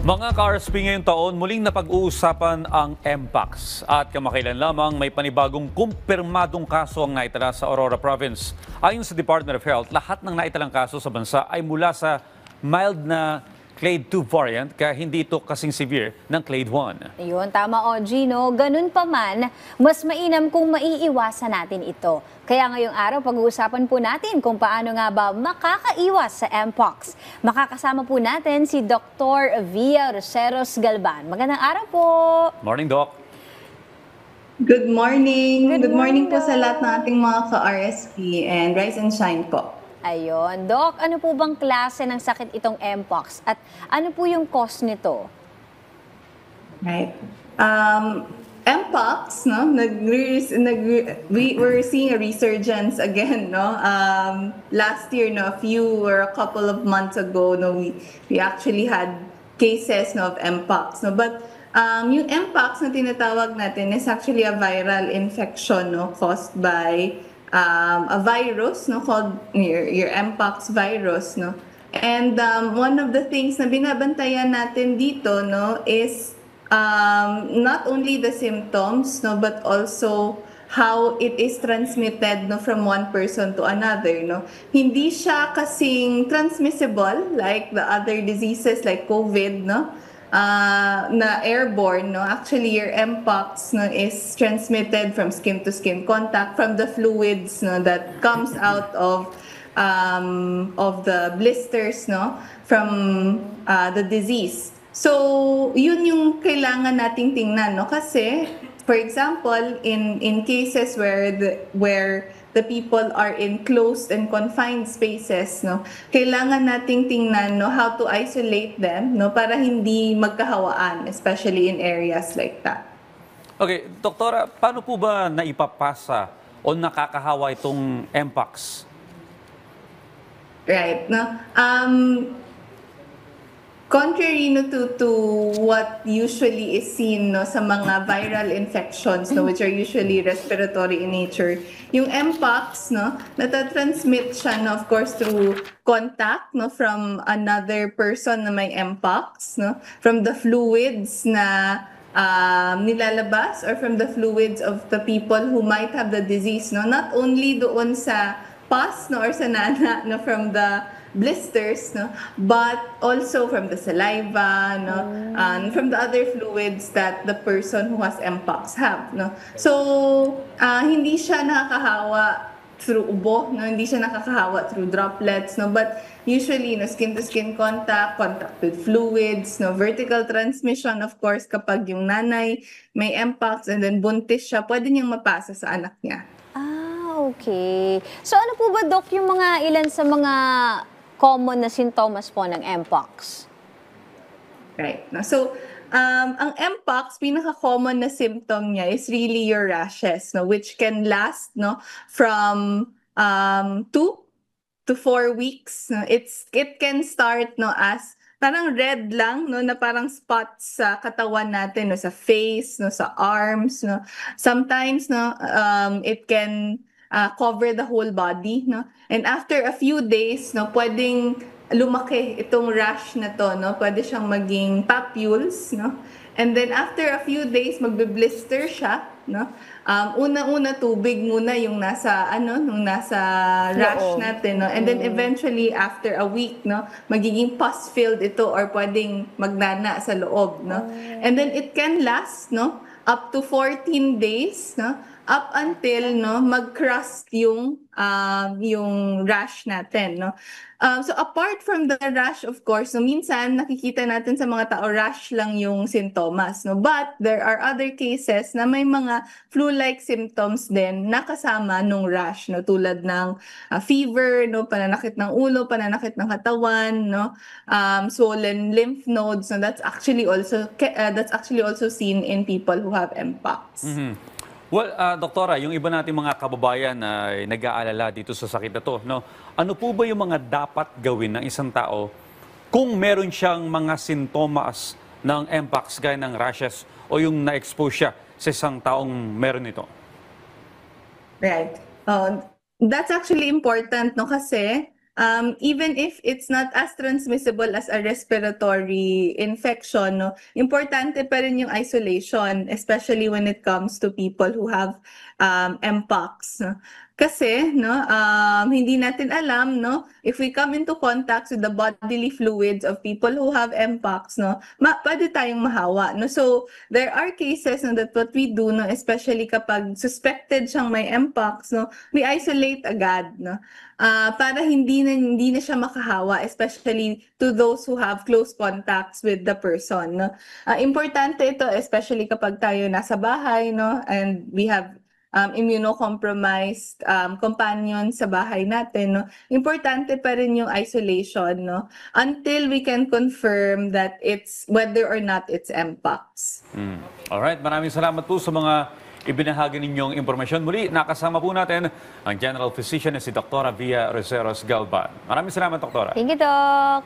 Mga ka-RSP ngayong taon, muling napag-uusapan ang Mpox. At kamakailan lamang may panibagong kumpirmadong kaso ang naitala sa Aurora Province. Ayon sa Department of Health, lahat ng naitalang kaso sa bansa ay mula sa mild na Clade 2 variant, kaya hindi ito kasing severe ng Clade 1. Ayun, tama o Gino. Ganun pa man, mas mainam kung maiiwasan natin ito. Kaya ngayong araw, pag-uusapan po natin kung paano nga ba makakaiwas sa Mpox. Makakasama po natin si Dr. Via Roseros Galban. Magandang araw po. Morning, Doc. Good morning. Good morning po sa Doc. lahat ng ating mga ka-RSP and rise and shine po. Ayun. Doc, ano po bang klase ng sakit itong Mpox? At ano po yung cause nito? Right. Mpox, no? We're seeing a resurgence again, no? Last year, no, a couple of months ago, no, we actually had cases, no, of Mpox, no? But yung Mpox na tinatawag natin is actually a viral infection, no, caused by a virus, no, called your Mpox virus, no. And one of the things na binabantayan natin dito, no, is not only the symptoms, no, but also how it is transmitted, no, from one person to another, no. Hindi siya kasing transmissible like the other diseases like COVID, no, na airborne, no. Actually, your Mpox, no, is transmitted from skin to skin contact, from the fluids, no, that comes out of the blisters, no, from the disease. So, yun yung kailangan nating tingnan, no, kasi for example, in cases where the people are in closed and confined spaces, no, kailangan nating tingnan, no, how to isolate them, no, para hindi magkahawaan, especially in areas like that. Okay, Doktora, paano po ba naipapasa o nakakahawa itong Mpox? Right, no. Contrary, no, to what usually is seen, no, sa mga viral infections, no, which are usually respiratory in nature, yung Mpox, no, natatransmit siya, no, of course through contact, no, from another person na may Mpox, no, from the fluids na nilalabas or from the fluids of the people who might have the disease, no, not only doon sa pus, no, or sa nana, no, from the blisters, no, but also from the saliva, no, and from the other fluids that the person who has Mpox have, no. So, hindi siya nakakahawa through ubo, no, hindi siya nakakahawa through droplets, no, but usually, no, skin-to-skin contact, contact with fluids, no, vertical transmission, of course, kapag yung nanay may Mpox and then buntis siya, pwede niyang mapasa sa anak niya. Okay. So ano po ba, Doc, yung mga ilan sa mga common na sintomas po ng Mpox? Right. So, ang Mpox, pinaka-common na symptom niya is really your rashes, no, which can last, no, from 2 to 4 weeks. No. It can start, no, as parang red lang, no, na parang spots sa katawan natin, no, sa face, no, sa arms, no. Sometimes, no, it can cover the whole body, no. And after a few days, no, pwedeng lumaki itong rash na to, no. Pwede siyang maging papules, no. And then after a few days, magbe-blister siya, no. Una-una tubig muna yung nasa rash natin, no. And then eventually after a week, no, magiging pus-filled ito or pwedeng magnana sa loob, no. And then it can last, no, up to 14 days, no, up until, no, mag-crust yung rash natin, no. So apart from the rash, of course, no, minsan nakikita natin sa mga tao rash lang yung sintomas, no. But there are other cases na may mga flu-like symptoms din nakasama nung rash, no, tulad ng fever, no, pananakit ng ulo, pananakit ng katawan, no, swollen lymph nodes, no. That's actually also seen in people who have Mpox. Mm-hmm. Well, Doktora, yung iba nating mga kababayan ay nag-aalala dito sa sakit na to, no? Ano po ba yung mga dapat gawin ng isang tao kung meron siyang mga sintomas ng Mpox gaya ng rashes o yung na-expose siya sa isang taong meron ito? Right. That's actually important, no, kasi even if it's not as transmissible as a respiratory infection, no, importante pa rin yung isolation, especially when it comes to people who have Mpox. No? Kasi hindi natin alam if we come into contact with the bodily fluids of people who have Mpox, pwede tayong mahawa. No? So there are cases that what we do, especially kapag suspected siyang may Mpox, we isolate agad, para hindi na siya makahawa, especially to those who have close contacts with the person. Importante ito, especially kapag tayo nasa bahay, and we have immunocompromised companion sa bahay natin, importante pa rin yung isolation, until we can confirm that whether or not it's Mpox. Alright, maraming salamat po sa mga ibinahagi ninyong impormasyon. Muli, nakasama po natin ang General Physician na si Dr. Via Receros Galban. Maraming salamat, Doktora. Thank you, Doc.